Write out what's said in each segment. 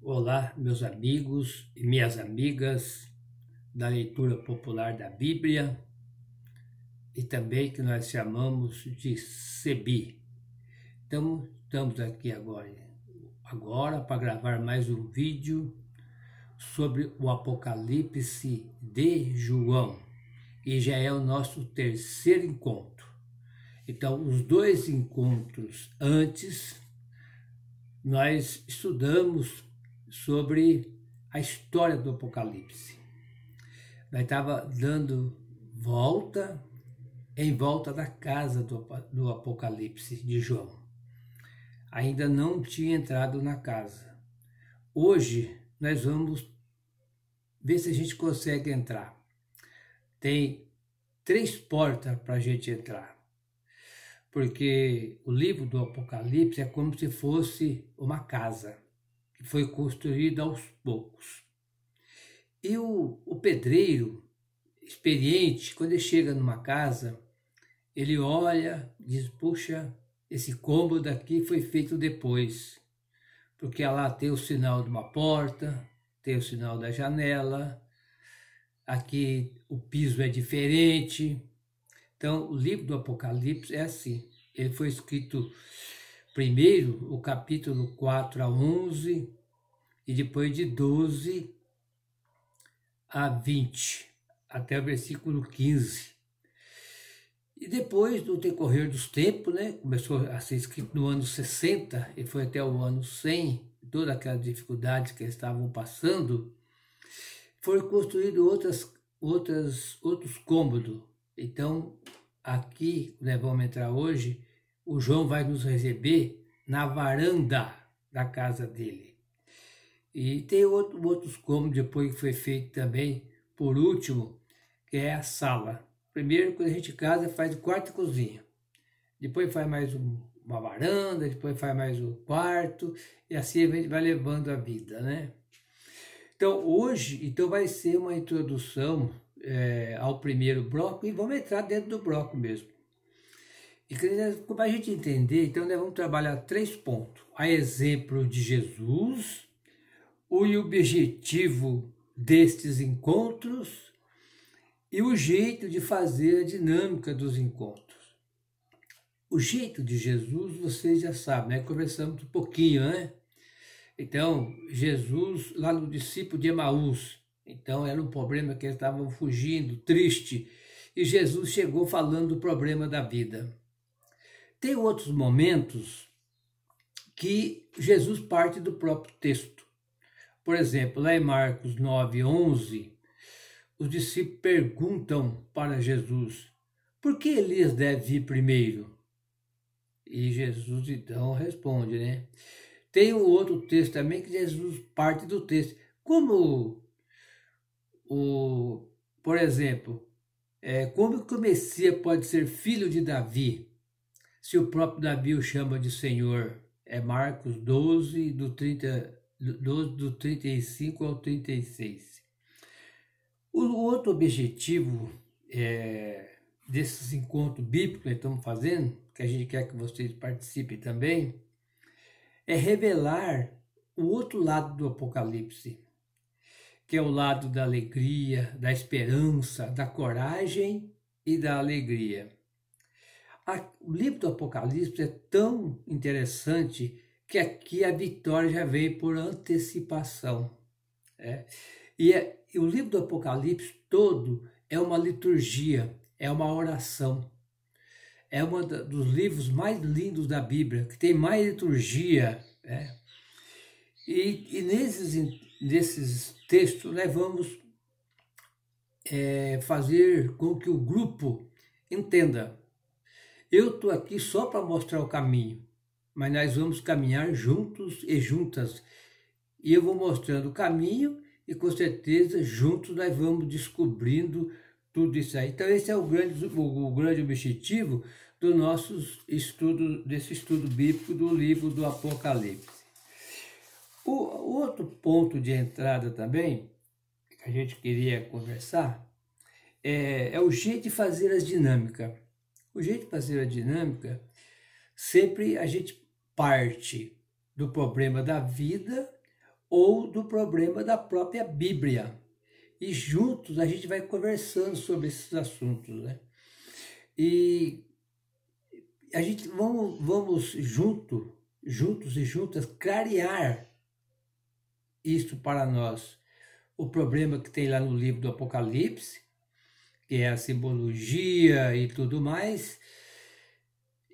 Olá, meus amigos e minhas amigas da leitura popular da Bíblia e também que nós chamamos de CEBI. Então, estamos aqui agora para gravar mais um vídeo sobre o Apocalipse de João, e já é o nosso terceiro encontro. Então, os dois encontros antes, nós estudamos sobre a história do Apocalipse. Nós estávamos dando volta em volta da casa do Apocalipse de João. Ainda não tinha entrado na casa. Hoje nós vamos ver se a gente consegue entrar. Tem 3 portas para a gente entrar, porque o livro do Apocalipse é como se fosse uma casa que foi construída aos poucos. E o pedreiro experiente, quando ele chega numa casa, ele olha e diz: puxa, esse cômodo aqui foi feito depois, porque lá tem o sinal de uma porta, tem o sinal da janela, aqui o piso é diferente. Então, o livro do Apocalipse é assim. Ele foi escrito primeiro o capítulo 4 a 11 e depois de 12 a 20, até o versículo 15. E depois, no decorrer dos tempos, começou a ser escrito no ano 60 e foi até o ano 100, todas aquelas dificuldades que eles estavam passando, foram construídos outros cômodos. Então, aqui, vamos entrar hoje, o João vai nos receber na varanda da casa dele. E tem outros cômodos depois que foi feito também, por último, que é a sala. Primeiro, quando a gente casa, faz o quarto e cozinha. Depois faz mais uma varanda, depois faz mais um quarto, e assim a gente vai levando a vida, né? Então, hoje vai ser uma introdução ao primeiro bloco, e vamos entrar dentro do bloco mesmo. E para a gente entender, então nós vamos trabalhar 3 pontos. A exemplo de Jesus, o objetivo destes encontros e o jeito de fazer a dinâmica dos encontros. O jeito de Jesus, vocês já sabem, conversamos um pouquinho, né? Então, Jesus, lá no discípulo de Emaús, então era um problema que eles estavam fugindo, triste, e Jesus chegou falando do problema da vida. Tem outros momentos que Jesus parte do próprio texto. Por exemplo, lá em Marcos 9, 11, os discípulos perguntam para Jesus: por que Elias deve vir primeiro? E Jesus então responde, né? Tem um outro texto também que Jesus parte do texto. Como, por exemplo, como que o Messias pode ser filho de Davi, se o próprio Davi o chama de Senhor? É Marcos 12, do 35 ao 36. O outro objetivo desses encontros bíblicos que estamos fazendo, que a gente quer que vocês participem também, é revelar o outro lado do Apocalipse, que é o lado da alegria, da esperança, da coragem e da alegria. O livro do Apocalipse é tão interessante que aqui a vitória já veio por antecipação. E o livro do Apocalipse todo é uma liturgia, é uma oração. É um dos livros mais lindos da Bíblia, que tem mais liturgia. E nesses textos nós vamos fazer com que o grupo entenda. Eu estou aqui só para mostrar o caminho, mas nós vamos caminhar juntos e juntas. E eu vou mostrando o caminho e com certeza juntos nós vamos descobrindo tudo isso aí. Então esse é o grande objetivo do nosso estudo, desse estudo bíblico do livro do Apocalipse. O outro ponto de entrada também, que a gente queria conversar, é o jeito de fazer as dinâmicas. O jeito de fazer a dinâmica, sempre a gente parte do problema da vida ou do problema da própria Bíblia. E juntos a gente vai conversando sobre esses assuntos, né? E a gente vamos juntos e juntas clarear isso para nós. O problema que tem lá no livro do Apocalipse, que é a simbologia e tudo mais,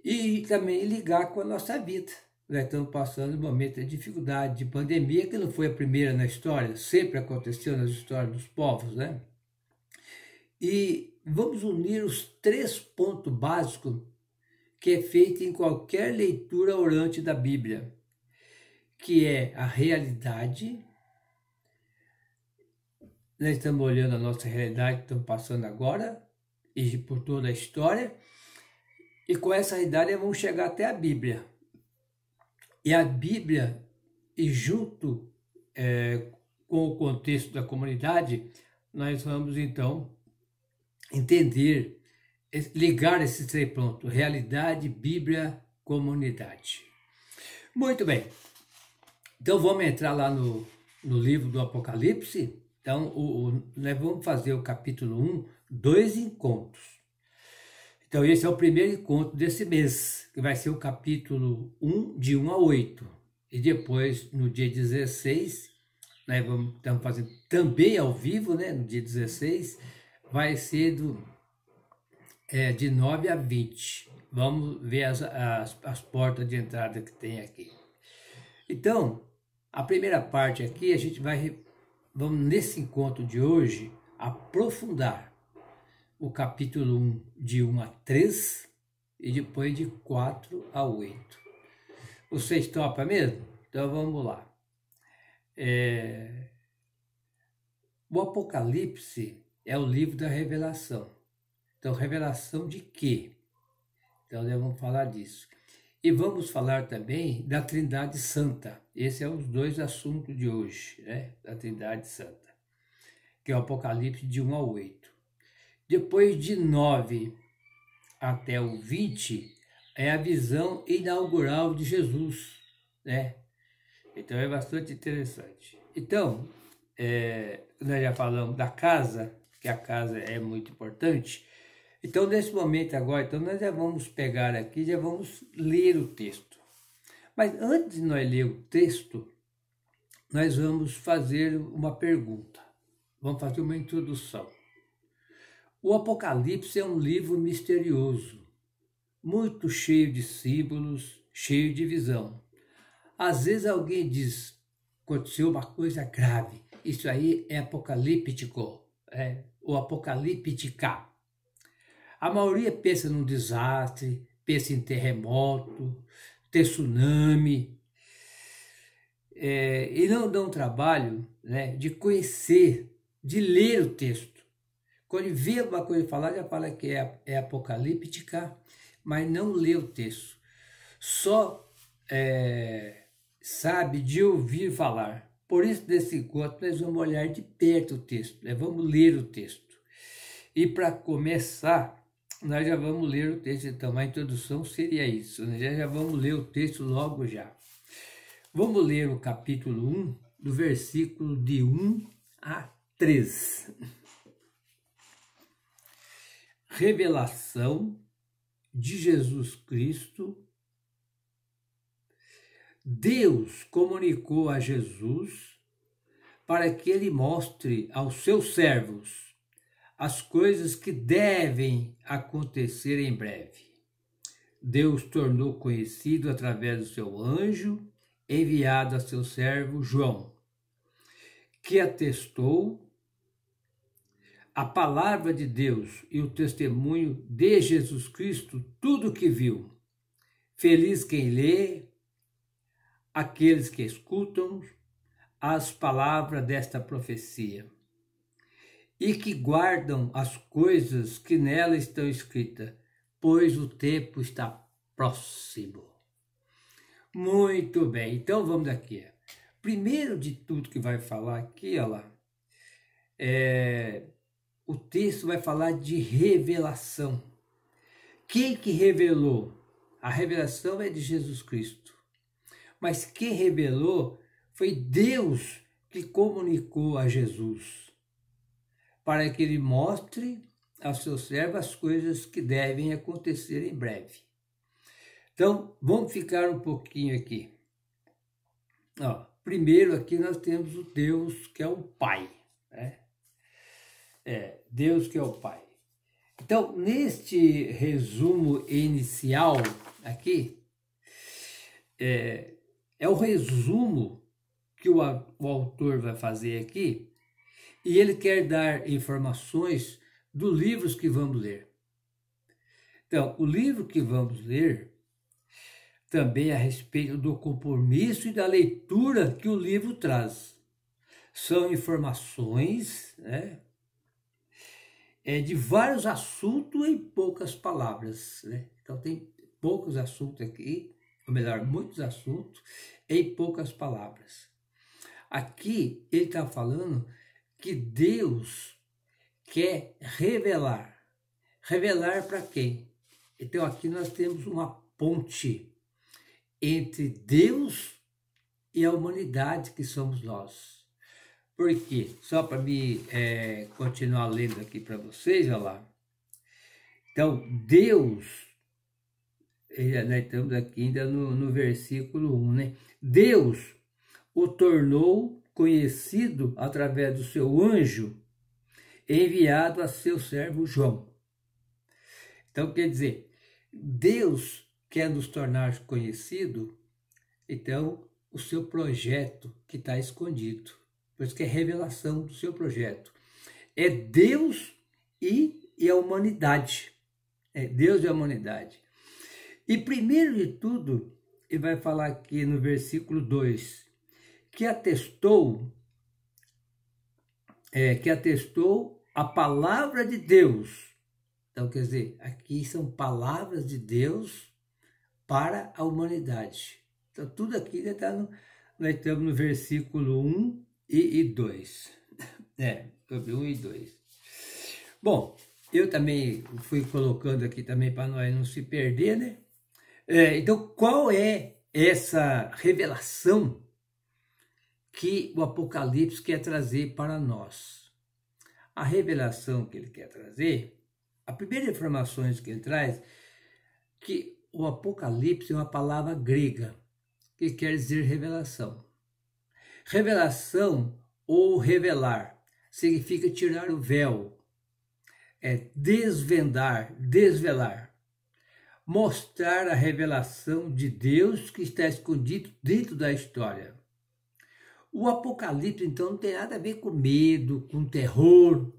e também ligar com a nossa vida. Nós estamos passando um momento de dificuldade, de pandemia, que não foi a primeira na história, sempre aconteceu nas histórias dos povos, né? E vamos unir os 3 pontos básicos que é feito em qualquer leitura orante da Bíblia, que é a realidade. Nós estamos olhando a nossa realidade que estamos passando agora e por toda a história, e com essa realidade vamos chegar até a Bíblia. E a Bíblia, e junto com o contexto da comunidade, nós vamos então entender, ligar esses 3 pontos: realidade, Bíblia, comunidade. Muito bem, então vamos entrar lá no livro do Apocalipse. Então, nós vamos fazer o capítulo 1, 2 encontros. Então, esse é o primeiro encontro desse mês, que vai ser o capítulo 1, de 1 a 8. E depois, no dia 16, nós estamos fazendo também ao vivo, né? No dia 16, vai ser de 9 a 20. Vamos ver as portas de entrada que tem aqui. Então, a primeira parte aqui, a gente vamos nesse encontro de hoje, aprofundar o capítulo 1, de 1 a 3, e depois de 4 a 8. Vocês topam mesmo? Então vamos lá. O Apocalipse é o livro da revelação. Então, revelação de quê? Então, nós vamos falar disso. E vamos falar também da Trindade Santa. Esses são os 2 assuntos de hoje, né? Da Trindade Santa, que é o Apocalipse de 1 a 8. Depois de 9 até o 20, é a visão inaugural de Jesus, né? Então é bastante interessante. Então, nós já falamos da casa, que a casa é muito importante. Então, nesse momento agora, então nós já vamos pegar aqui, já vamos ler o texto. Mas antes de nós ler o texto, nós vamos fazer uma pergunta. Vamos fazer uma introdução. O Apocalipse é um livro misterioso, muito cheio de símbolos, cheio de visão. Às vezes alguém diz, aconteceu uma coisa grave, isso aí é apocalíptico, ou apocalíptica. A maioria pensa num desastre, pensa em terremoto, tsunami, e não dão trabalho, né, de conhecer, de ler o texto. Quando vê alguma coisa falar, já fala que é apocalíptica, mas não lê o texto. Só sabe de ouvir falar. Por isso, nesse encontro, nós vamos olhar de perto o texto, né? Vamos ler o texto. E para começar, nós já vamos ler o texto. Então, a introdução seria isso, né? Já vamos ler o texto logo já. Vamos ler o capítulo 1, do versículo de 1 a 3. Revelação de Jesus Cristo. Deus comunicou a Jesus para que ele mostre aos seus servos as coisas que devem acontecer em breve. Deus tornou conhecido através do seu anjo, enviado a seu servo João, que atestou a palavra de Deus e o testemunho de Jesus Cristo, tudo o que viu. Feliz quem lê, aqueles que escutam as palavras desta profecia e que guardam as coisas que nela estão escritas, pois o tempo está próximo. Muito bem, então vamos aqui. Primeiro de tudo que vai falar aqui, olha lá, o texto vai falar de revelação. Quem que revelou? A revelação é de Jesus Cristo. Mas quem revelou Foi Deus que comunicou a Jesus, para que ele mostre ao seu servo as coisas que devem acontecer em breve. Então, vamos ficar um pouquinho aqui. Ó, primeiro aqui nós temos o Deus que é o Pai, né? Deus que é o Pai. Então, neste resumo inicial aqui, é o resumo que o autor vai fazer aqui, e ele quer dar informações dos livros que vamos ler. Então, o livro que vamos ler também é a respeito do compromisso e da leitura que o livro traz. São informações, né, de vários assuntos em poucas palavras, né? Então, tem poucos assuntos aqui, ou melhor, muitos assuntos em poucas palavras. Aqui ele está falando que Deus quer revelar. Revelar para quem? Então aqui nós temos uma ponte entre Deus e a humanidade que somos nós. Por quê? Só para me continuar lendo aqui para vocês, olha lá. Então, Deus, nós estamos aqui ainda no versículo 1, né? Deus o tornou conhecido através do seu anjo enviado a seu servo João. Então, quer dizer, Deus quer nos tornar conhecido, então, o seu projeto que está escondido. Por isso que é revelação do seu projeto. É Deus e a humanidade. É Deus e a humanidade. E primeiro de tudo, ele vai falar aqui no versículo 2, que atestou a palavra de Deus. Então, quer dizer, aqui são palavras de Deus para a humanidade. Então, tudo aqui nós estamos no versículo 1 e 2. Sobre 1 e 2. Bom, eu também fui colocando aqui também para nós não se perder, né? Então, qual é essa revelação que o Apocalipse quer trazer para nós? A revelação que ele quer trazer, a primeira informação que ele traz, que o Apocalipse é uma palavra grega, que quer dizer revelação. Revelação ou revelar significa tirar o véu, desvendar, desvelar, mostrar a revelação de Deus que está escondido dentro da história. O Apocalipse, então, não tem nada a ver com medo, com terror.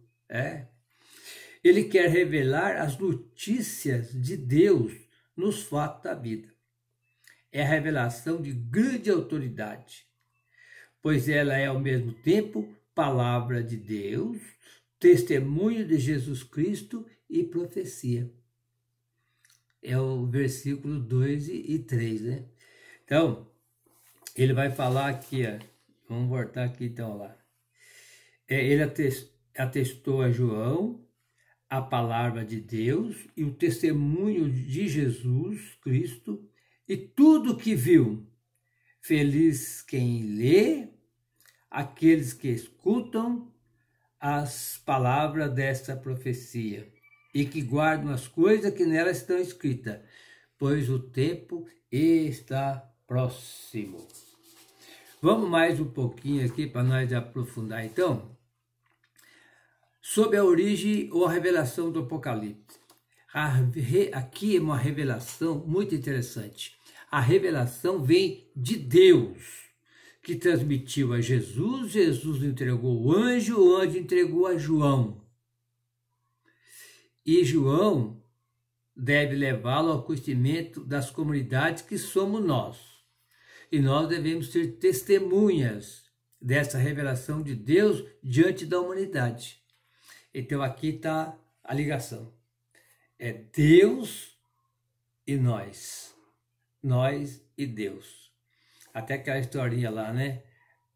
Ele quer revelar as notícias de Deus nos fatos da vida. É a revelação de grande autoridade, pois ela é ao mesmo tempo palavra de Deus, testemunho de Jesus Cristo e profecia. É o versículo 2 e 3, né? Então, ele vai falar aqui, vamos voltar aqui então lá. Ele atestou a João a palavra de Deus e o testemunho de Jesus Cristo e tudo que viu. Feliz quem lê, aqueles que escutam as palavras desta profecia e que guardam as coisas que nelas estão escritas, pois o tempo está próximo. Vamos mais um pouquinho aqui para nós aprofundar então, sobre a origem ou a revelação do Apocalipse. Aqui é uma revelação muito interessante. A revelação vem de Deus, que transmitiu a Jesus, Jesus entregou o anjo entregou a João. E João deve levá-lo ao conhecimento das comunidades que somos nós. E nós devemos ser testemunhas dessa revelação de Deus diante da humanidade. Então aqui está a ligação. É Deus e nós e Deus. Até aquela historinha lá, né?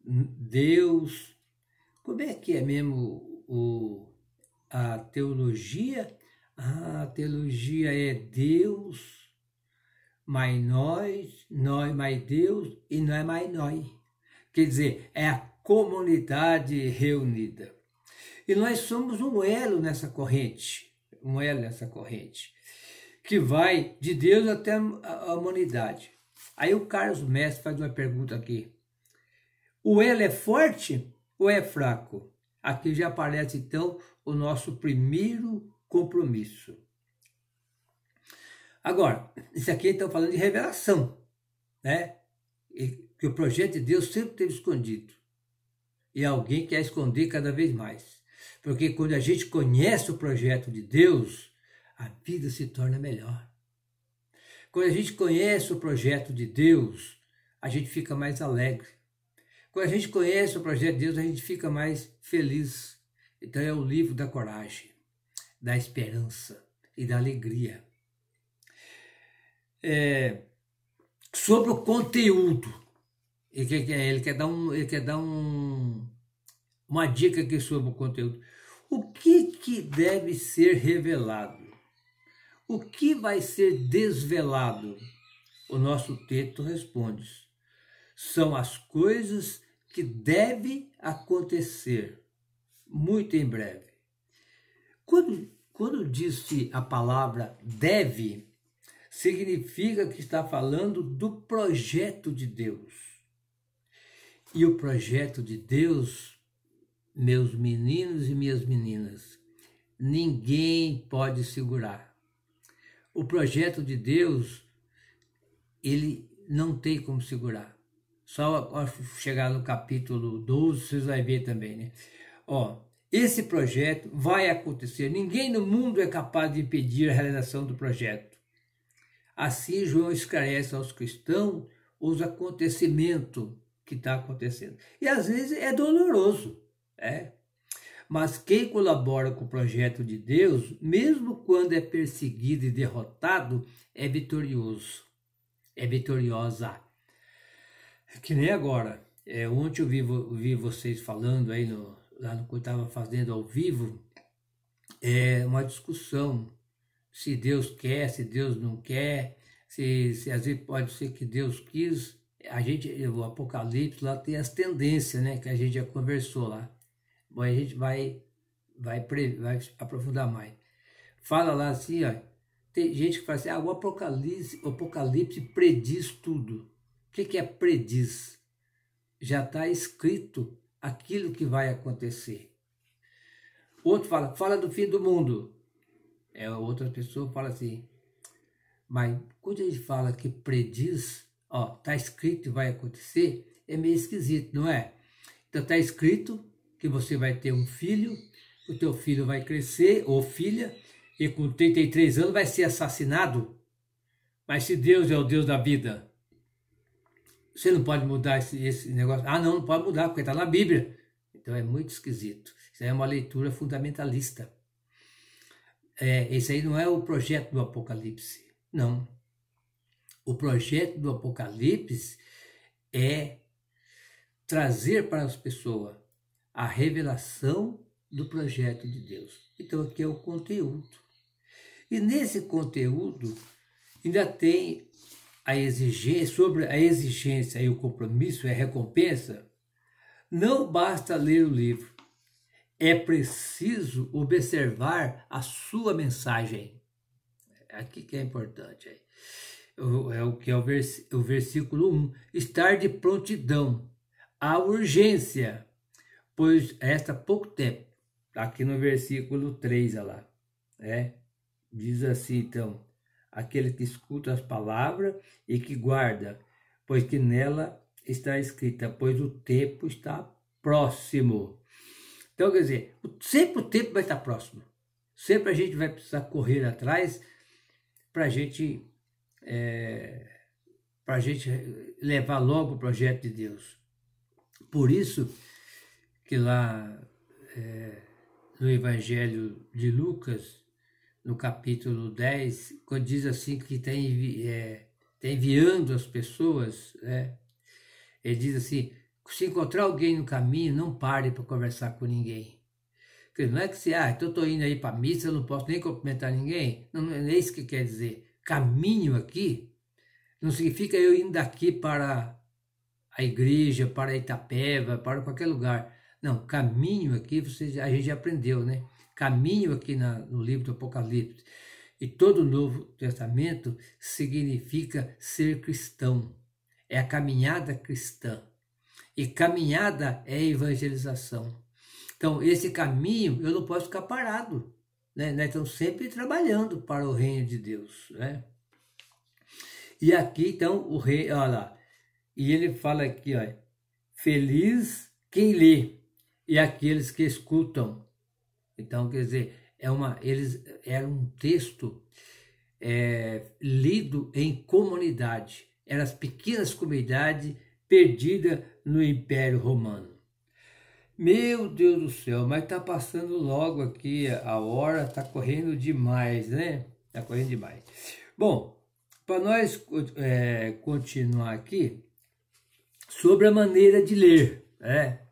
Deus, como é que é mesmo a teologia? A teologia é Deus, mais nós mais Deus e nós mais nós. quer dizer, é a comunidade reunida. E nós somos um elo nessa corrente, que vai de Deus até a humanidade. Aí o Carlos Mestre faz uma pergunta aqui. O elo é forte ou é fraco? Aqui já aparece, então, o nosso primeiro compromisso. Agora, isso aqui estão falando de revelação, né? E que o projeto de Deus sempre esteve escondido. E alguém quer esconder cada vez mais. Porque quando a gente conhece o projeto de Deus, a vida se torna melhor. Quando a gente conhece o projeto de Deus, a gente fica mais alegre. Quando a gente conhece o projeto de Deus, a gente fica mais feliz. Então é o livro da coragem, da esperança e da alegria. Sobre o conteúdo, ele quer dar uma dica aqui sobre o conteúdo. O que deve ser revelado? O que vai ser desvelado? O nosso texto responde. São as coisas que devem acontecer muito em breve. Quando diz-se a palavra deve, significa que está falando do projeto de Deus. E o projeto de Deus, meus meninos e minhas meninas, ninguém pode segurar. O projeto de Deus, ele não tem como segurar. Só chegar no capítulo 12, vocês vão ver também, né? Esse projeto vai acontecer. Ninguém no mundo é capaz de impedir a realização do projeto. Assim, João esclarece aos cristãos os acontecimentos que está acontecendo. E às vezes é doloroso, mas quem colabora com o projeto de Deus, mesmo quando é perseguido e derrotado, é vitorioso, é vitoriosa. Que nem agora. Ontem eu vi vocês falando aí, lá no que eu estava fazendo ao vivo, uma discussão. Se Deus quer, se Deus não quer, se às vezes pode ser que Deus quis. O Apocalipse lá tem as tendências, né, que a gente já conversou lá. Bom, a gente vai aprofundar mais. Fala lá assim, tem gente que fala assim, o Apocalipse prediz tudo. O que é prediz? Já está escrito aquilo que vai acontecer. Outro fala do fim do mundo. Outra pessoa fala assim, mas quando a gente fala que prediz, está escrito e vai acontecer, é meio esquisito, não é? Então está escrito que você vai ter um filho, o teu filho vai crescer, ou filha, e com 33 anos vai ser assassinado. Mas se Deus é o Deus da vida, você não pode mudar esse negócio. Não pode mudar, porque está na Bíblia. Então é muito esquisito. Isso aí é uma leitura fundamentalista. Esse aí não é o projeto do Apocalipse. Não. O projeto do Apocalipse é trazer para as pessoas a revelação do projeto de Deus. Então aqui é o conteúdo. E nesse conteúdo ainda tem a exigência, sobre a exigência e o compromisso e a recompensa. Não basta ler o livro. É preciso observar a sua mensagem. Aqui que é importante. O que é o versículo 1. Estar de prontidão. A urgência, pois resta pouco tempo. Aqui no versículo 3, olha lá. Diz assim, então, aquele que escuta as palavras e que guarda, pois que nela está escrita, pois o tempo está próximo. Então, quer dizer, sempre o tempo vai estar próximo. Sempre a gente vai precisar correr atrás para a gente levar logo o projeto de Deus. Por isso que lá no Evangelho de Lucas, no capítulo 10, quando diz assim que está enviando as pessoas, ele diz assim, se encontrar alguém no caminho, não pare para conversar com ninguém. Porque não é que então estou indo aí para a missa, eu não posso nem cumprimentar ninguém. Não é isso que quer dizer. Caminho aqui não significa eu indo daqui para a igreja, para Itapeva, para qualquer lugar. Não, caminho aqui, a gente já aprendeu, né? Caminho aqui no livro do Apocalipse. E todo o Novo Testamento significa ser cristão. É a caminhada cristã. E caminhada é evangelização. Então, esse caminho, eu não posso ficar parado, né? Nós estamos sempre trabalhando para o reino de Deus, né? E aqui, então, o rei, olha lá, e ele fala aqui, ó, feliz quem lê e aqueles que escutam. Então, quer dizer, era um texto lido em comunidade. Eram as pequenas comunidades perdidas no Império Romano. Meu Deus do céu, mas tá passando logo aqui, a hora tá correndo demais, né? Tá correndo demais. Bom, para nós continuar aqui, sobre a maneira de ler, né?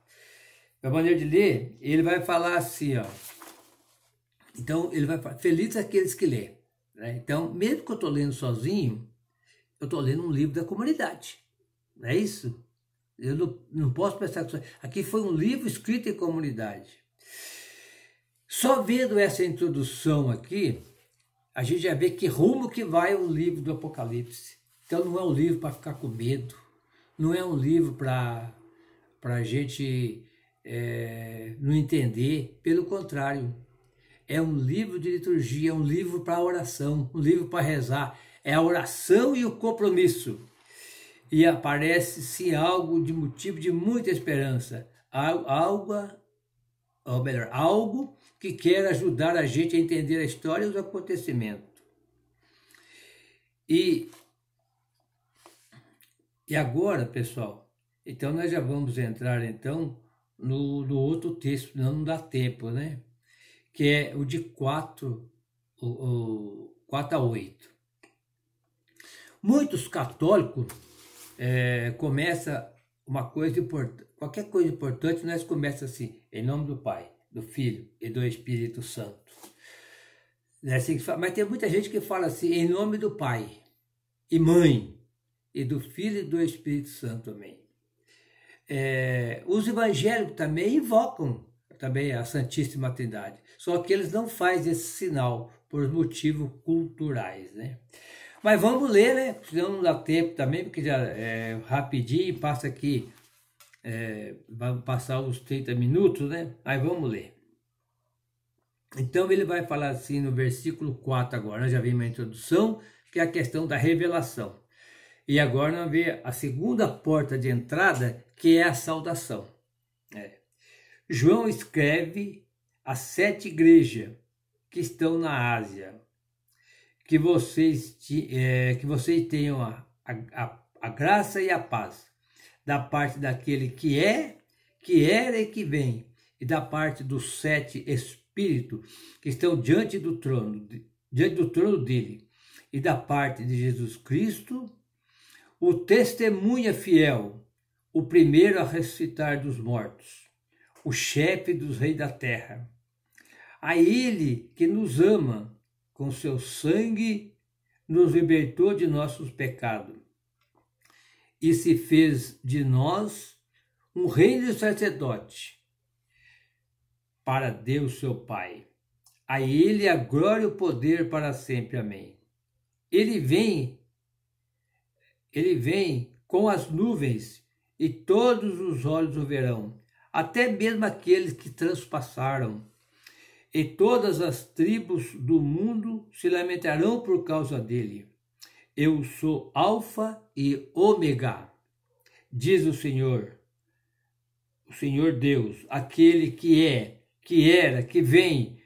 A maneira de ler, ele vai falar assim, ó. Então, ele vai falar, feliz aqueles que lê, né? Então, mesmo que eu estou lendo sozinho, eu estou lendo um livro da comunidade, não é isso? Eu não posso pensar que aqui foi um livro escrito em comunidade. Só vendo essa introdução aqui, a gente já vê que rumo que vai o livro do Apocalipse. Então não é um livro para ficar com medo, não é um livro para a gente não entender, pelo contrário. É um livro de liturgia, é um livro para oração, um livro para rezar. É a oração e o compromisso. E aparece-se algo de motivo de muita esperança. Algo que quer ajudar a gente a entender a história e os acontecimentos. E agora, pessoal, então nós já vamos entrar então no outro texto, não dá tempo, né? Que é o de 4 a 8. Muitos católicos começa uma coisa importante, qualquer coisa importante, nós começa assim, em nome do Pai, do Filho e do Espírito Santo. É assim que fala, mas tem muita gente que fala assim, em nome do Pai e Mãe, e do Filho e do Espírito Santo, amém. Os evangélicos também invocam também a Santíssima Trindade, só que eles não fazem esse sinal por motivos culturais, né? Mas vamos ler, né? Senão não dá tempo também, porque já é rapidinho, passa aqui, vai passar os 30 minutos, né? Aí vamos ler. Então ele vai falar assim no versículo 4 agora, nós já vimos a introdução, que é a questão da revelação. E agora nós vemos a segunda porta de entrada, que é a saudação. João escreve às 7 igrejas que estão na Ásia, que vocês tenham a graça e a paz da parte daquele que era e que vem, e da parte dos 7 espíritos que estão diante do trono dele, e da parte de Jesus Cristo, o testemunha fiel, o primeiro a ressuscitar dos mortos, o chefe dos reis da terra. A ele que nos ama, com seu sangue nos libertou de nossos pecados e se fez de nós um reino de sacerdote para Deus seu Pai. A ele a glória e o poder para sempre. Amém. Ele vem com as nuvens e todos os olhos o verão, até mesmo aqueles que transpassaram. E todas as tribos do mundo se lamentarão por causa dele. Eu sou Alfa e Ômega, diz o Senhor Deus, aquele que é, que era, que vem,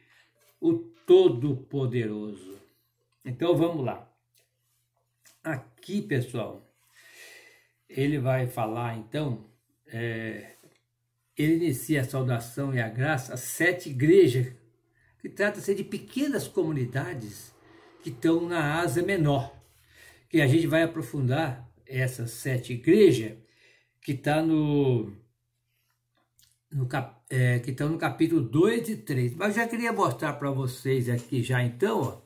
o Todo-Poderoso. Então vamos lá. Aqui, pessoal, ele vai falar, então, ele inicia a saudação e a graça às 7 igrejas, que trata-se de pequenas comunidades que estão na Ásia Menor, que a gente vai aprofundar essas 7 igrejas que está que estão no capítulo 2 e 3. Mas eu já queria mostrar para vocês aqui já então,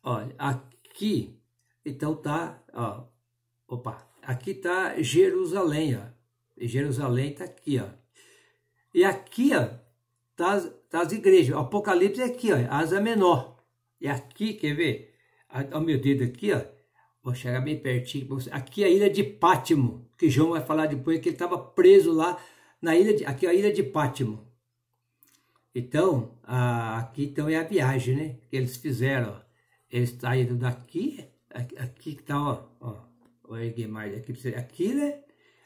ó, aqui, então tá, ó, aqui tá Jerusalém, ó, Jerusalém está aqui, ó. E aqui, ó, tá as igrejas. O Apocalipse é aqui, ó, Ásia Menor. E aqui, quer ver? Olha o meu dedo aqui, ó. Vou chegar bem pertinho para você. Aqui é a ilha de Pátimo, que João vai falar depois, que ele estava preso lá na ilha de... Aqui é a ilha de Pátimo. Então, aqui então é a viagem, né? Que eles fizeram, ó. Eles saíram daqui, aqui que tá, ó. Vou erguer mais aqui, né?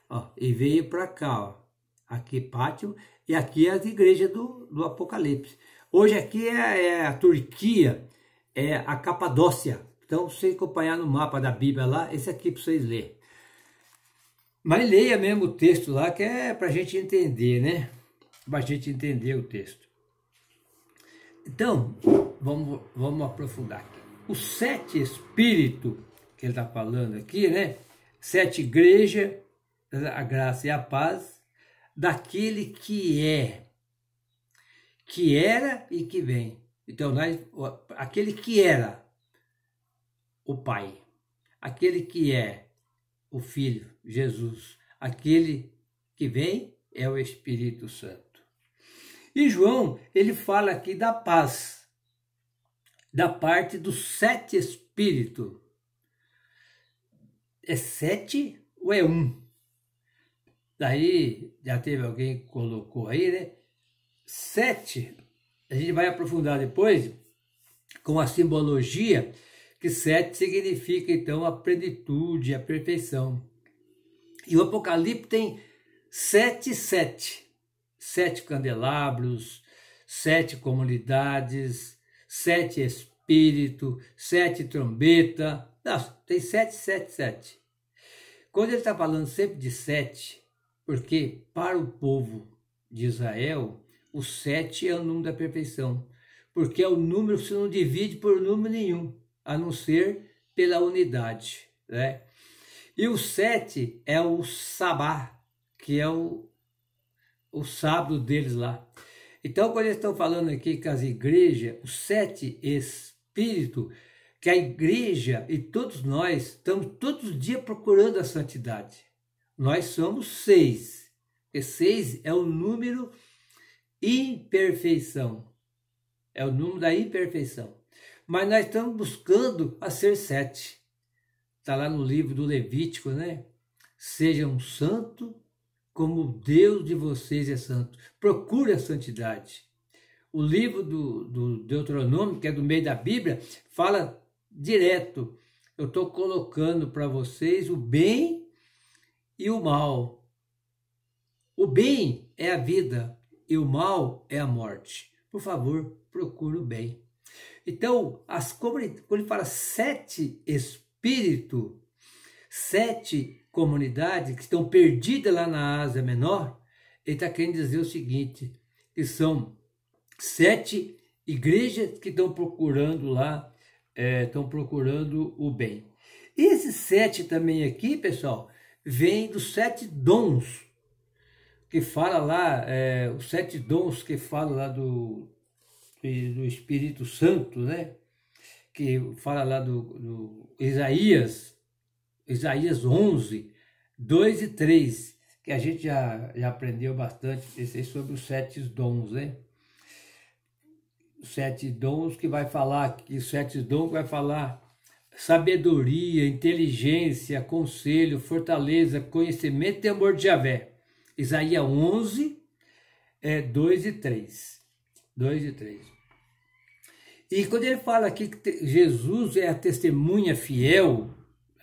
Ó, e veio para cá, ó. Aqui Pátimo, e aqui é as igrejas do Apocalipse. Hoje aqui é a Turquia, é a Capadócia. Então, se você acompanhar no mapa da Bíblia lá, esse aqui para vocês lerem. Mas leia mesmo o texto lá, que é para a gente entender, né? Para a gente entender o texto. Então, vamos aprofundar aqui. Os 7 espíritos que ele está falando aqui, né? 7 igrejas, a graça e a paz, daquele que é, que era e que vem. Então, aquele que era o Pai, aquele que é o Filho, Jesus, aquele que vem é o Espírito Santo. E João, ele fala aqui da paz, da parte dos 7 espíritos. É 7 ou é 1? Daí, já teve alguém que colocou aí, né? 7, a gente vai aprofundar depois, com a simbologia, que 7 significa, então, a plenitude, a perfeição. E o Apocalipse tem 7, 7 candelabros, 7 comunidades, 7 espíritos, 7 trombeta. Não, tem 7, 7, 7. Quando ele está falando sempre de 7, porque para o povo de Israel, o 7 é o número da perfeição. Porque é o número que você não divide por número nenhum, a não ser pela unidade, né? E o 7 é o sabá, que é o sábado deles lá. Então, quando eles estão falando aqui com as igrejas, os 7 espíritos, que a igreja e todos nós estamos todos os dias procurando a santidade. Nós somos 6, porque 6 é o número imperfeição, é o número da imperfeição. Mas nós estamos buscando a ser 7. Está lá no livro do Levítico, né? Sejam santos como o Deus de vocês é santo. Procure a santidade. O livro do Deuteronômio, que é do meio da Bíblia, fala direto. Eu estou colocando para vocês o bem e o mal. O bem é a vida e o mal é a morte. Por favor, procure o bem. Então, quando ele fala 7 espíritos, 7 comunidades que estão perdidas lá na Ásia Menor, ele está querendo dizer o seguinte, que são 7 igrejas que estão procurando lá, estão procurando o bem. E esses 7 também aqui, pessoal, vem dos 7 dons, que fala lá, os 7 dons que fala lá do Espírito Santo, né? Que fala lá do Isaías 11, 2 e 3, que a gente já aprendeu bastante sobre os 7 dons, né? Os 7 dons que vai falar, sabedoria, inteligência, conselho, fortaleza, conhecimento e temor de Yahvé. Isaías 11, 2 e 3. 2 e 3. E quando ele fala aqui que Jesus é a testemunha fiel,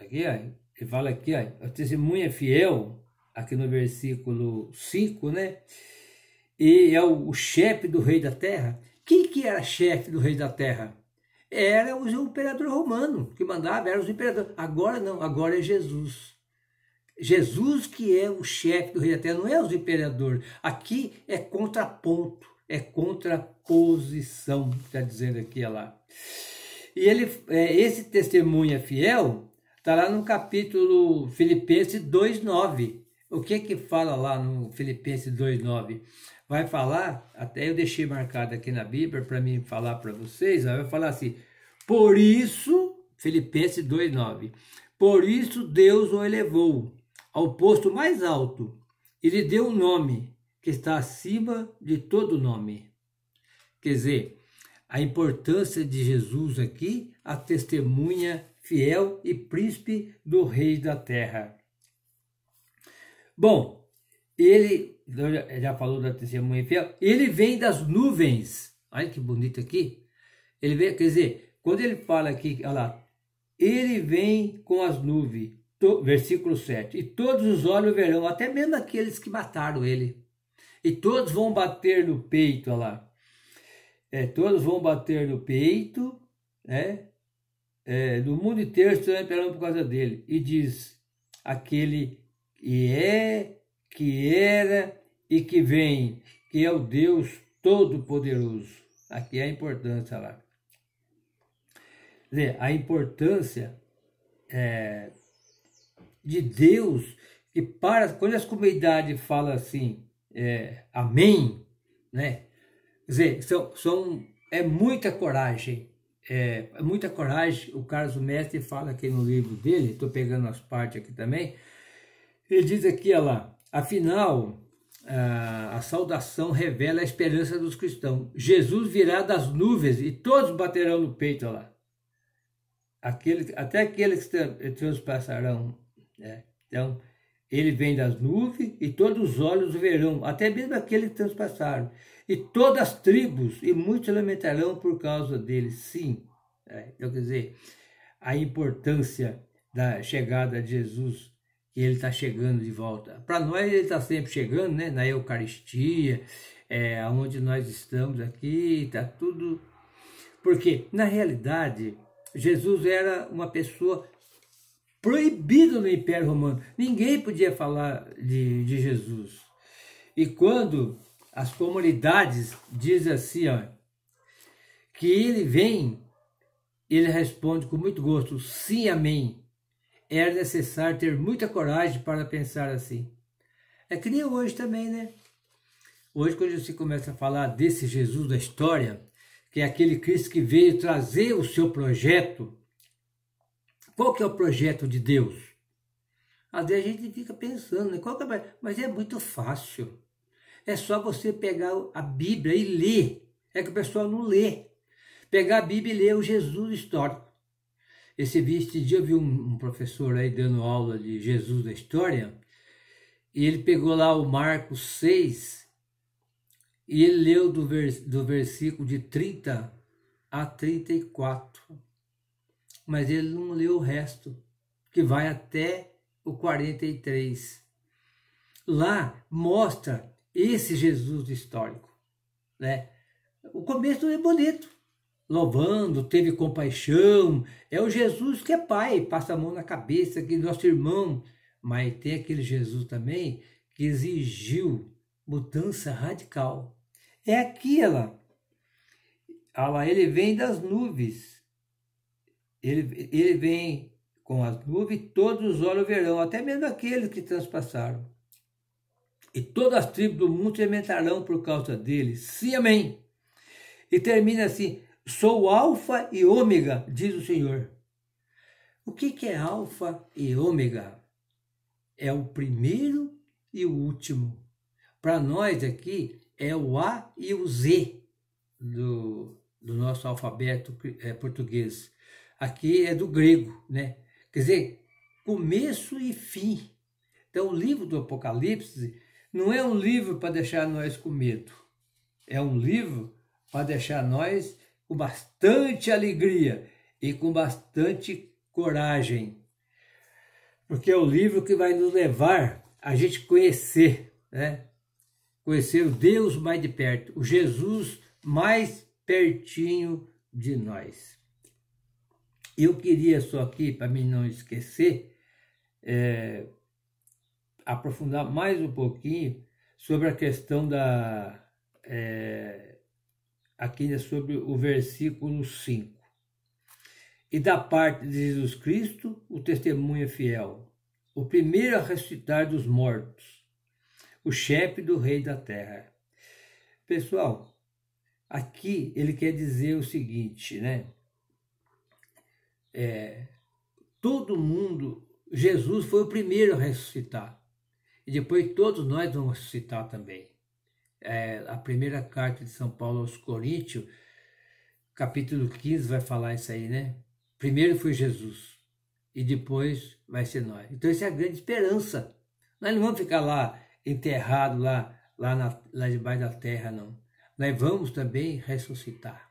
aqui, ó, ele fala aqui, ó, a testemunha fiel, aqui no versículo 5, né? E é o chefe do rei da terra. Quem que era chefe do rei da terra? Era o imperador romano que mandava, era os imperadores. Agora não, agora é Jesus. Jesus que é o chefe do rei da terra, não é os imperadores. Aqui é contraponto, é contraposição, está dizendo aqui, olha lá. E esse testemunha fiel está lá no capítulo Filipenses 2,9. O que fala lá no Filipenses 2,9? Vai falar, até eu deixei marcado aqui na Bíblia para mim falar para vocês, vai falar assim, por isso, Filipenses 2,9, por isso Deus o elevou ao posto mais alto e lhe deu um nome que está acima de todo nome. Quer dizer, a importância de Jesus aqui, a testemunha fiel e príncipe do rei da terra. Bom, ele já falou da testemunha fiel, ele vem das nuvens. Olha que bonito aqui. Ele vem, quer dizer, quando ele fala aqui, olha lá, ele vem com as nuvens, versículo 7, e todos os olhos verão, até mesmo aqueles que mataram ele, e todos vão bater no peito, olha lá, todos vão bater no peito, né? Do mundo inteiro estão esperando por causa dele, e diz, aquele que era e que vem, que é o Deus Todo-Poderoso. Aqui é a importância lá. Quer dizer, a importância de Deus, que quando as comunidades falam assim, amém, né? Quer dizer, é muita coragem. É muita coragem. O Carlos Mestre fala aqui no livro dele, estou pegando as partes aqui também, ele diz aqui, olha lá, afinal, a saudação revela a esperança dos cristãos. Jesus virá das nuvens e todos baterão no peito, olha lá. Até aqueles que transpassarão. Então, ele vem das nuvens e todos os olhos o verão, até mesmo aqueles que transpassaram. E todas as tribos e muitos lamentarão por causa dele. Sim. Então, quer dizer, a importância da chegada de Jesus, que ele está chegando de volta. Para nós ele está sempre chegando, né? Na Eucaristia, onde nós estamos aqui, está tudo... Porque, na realidade, Jesus era uma pessoa proibida no Império Romano. Ninguém podia falar de Jesus. E quando as comunidades dizem assim, ó, que ele vem, ele responde com muito gosto, sim, amém. Era necessário ter muita coragem para pensar assim. É que nem hoje também, né? Hoje, quando você começa a falar desse Jesus da história, que é aquele Cristo que veio trazer o seu projeto, qual que é o projeto de Deus? Às vezes a gente fica pensando, né? Mas é muito fácil. É só você pegar a Bíblia e ler. É que o pessoal não lê. Pegar a Bíblia e ler o Jesus histórico. Esse dia eu vi um professor aí dando aula de Jesus da história, e ele pegou lá o Marcos 6, e ele leu do versículo de 30 a 34. Mas ele não leu o resto, que vai até o 43. Lá mostra esse Jesus histórico, né? O começo é bonito. Louvando, teve compaixão, é o Jesus que é pai, passa a mão na cabeça, que nosso irmão, mas tem aquele Jesus também que exigiu mudança radical. É aquela, ele vem das nuvens, ele vem com as nuvens, todos os olhos verão, até mesmo aqueles que transpassaram. E todas as tribos do mundo se lamentarão por causa dele, sim, amém. E termina assim, sou alfa e ômega, diz o Senhor. O que é alfa e ômega? É o primeiro e o último. Para nós aqui é o A e o Z do nosso alfabeto português. Aqui é do grego, né? Quer dizer, começo e fim. Então o livro do Apocalipse não é um livro para deixar nós com medo. É um livro para deixar nós com bastante alegria e com bastante coragem. Porque é o livro que vai nos levar a gente conhecer, né? Conhecer o Deus mais de perto, o Jesus mais pertinho de nós. Eu queria só aqui, para mim não esquecer, aprofundar mais um pouquinho sobre a questão aqui sobre o versículo 5. E da parte de Jesus Cristo, o testemunho fiel, o primeiro a ressuscitar dos mortos, o chefe do rei da terra. Pessoal, aqui ele quer dizer o seguinte, né? Todo mundo, Jesus foi o primeiro a ressuscitar. e depois todos nós vamos ressuscitar também. A primeira carta de São Paulo aos Coríntios, capítulo 15, vai falar isso aí, né? Primeiro foi Jesus, e depois vai ser nós. Então essa é a grande esperança. Nós não vamos ficar lá enterrados, lá debaixo da terra, não. Nós vamos também ressuscitar.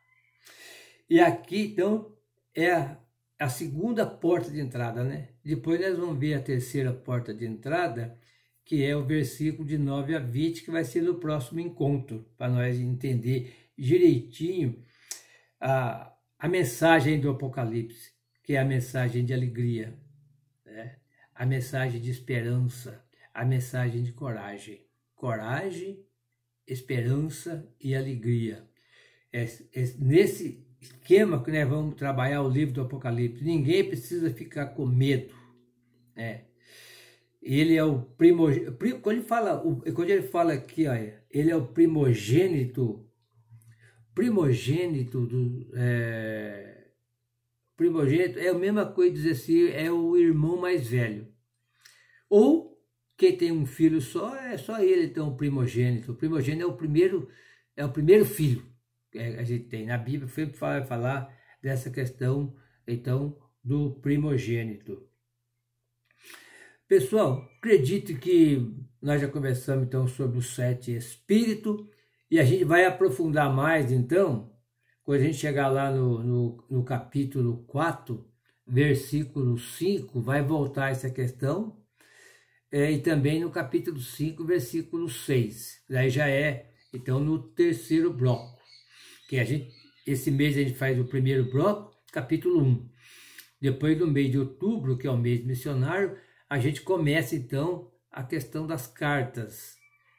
E aqui, então, é a segunda porta de entrada, né? Depois nós vamos ver a terceira porta de entrada, que é o versículo de 9 a 20, que vai ser no próximo encontro, para nós entender direitinho a mensagem do Apocalipse, que é a mensagem de alegria, né? A mensagem de esperança, a mensagem de coragem. Coragem, esperança e alegria. Nesse esquema que nós vamos trabalhar o livro do Apocalipse. Ninguém precisa ficar com medo. Ele é o primogênito. Quando ele fala aqui, olha, ele é o primogênito primogênito é a mesma coisa dizer assim, é o irmão mais velho. Ou quem tem um filho só, é só ele, então, o primogênito. O primogênito é o primeiro filho que a gente tem. Na Bíblia sempre vai falar dessa questão, então, do primogênito. Pessoal, acredito que nós já conversamos, então, sobre os 7 espíritos, e a gente vai aprofundar mais, então, quando a gente chegar lá no capítulo 4, versículo 5, vai voltar essa questão, e também no capítulo 5, versículo 6. Daí já é, então, no terceiro bloco. Que esse mês a gente faz o primeiro bloco, capítulo 1. Depois, no mês de outubro, que é o mês missionário, a gente começa, então, a questão das cartas,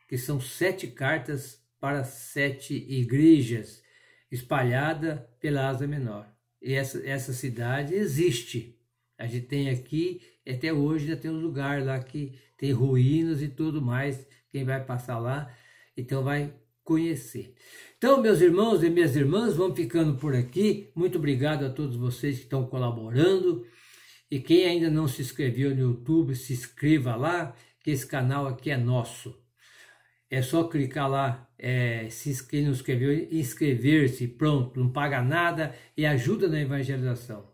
que são 7 cartas para 7 igrejas, espalhada pela Ásia Menor. E essa cidade existe. A gente tem aqui, até hoje, ainda tem um lugar lá que tem ruínas e tudo mais. Quem vai passar lá, então vai conhecer. Então, meus irmãos e minhas irmãs, vamos ficando por aqui. Muito obrigado a todos vocês que estão colaborando. E quem ainda não se inscreveu no YouTube, se inscreva lá, que esse canal aqui é nosso. É só clicar lá, quem não inscreveu, inscrever-se, pronto, não paga nada e ajuda na evangelização.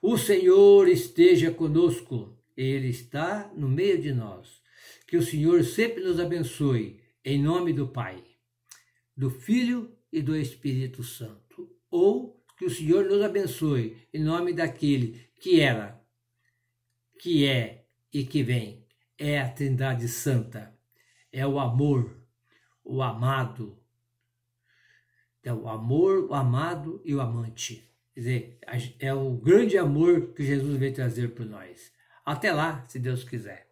O Senhor esteja conosco, Ele está no meio de nós. Que o Senhor sempre nos abençoe, em nome do Pai, do Filho e do Espírito Santo. Ou que o Senhor nos abençoe, em nome daquele que era, que é e que vem. É a Trindade Santa. É o amor, o amado. É o amor, o amado e o amante. Quer dizer, é o grande amor que Jesus veio trazer para nós. Até lá, se Deus quiser.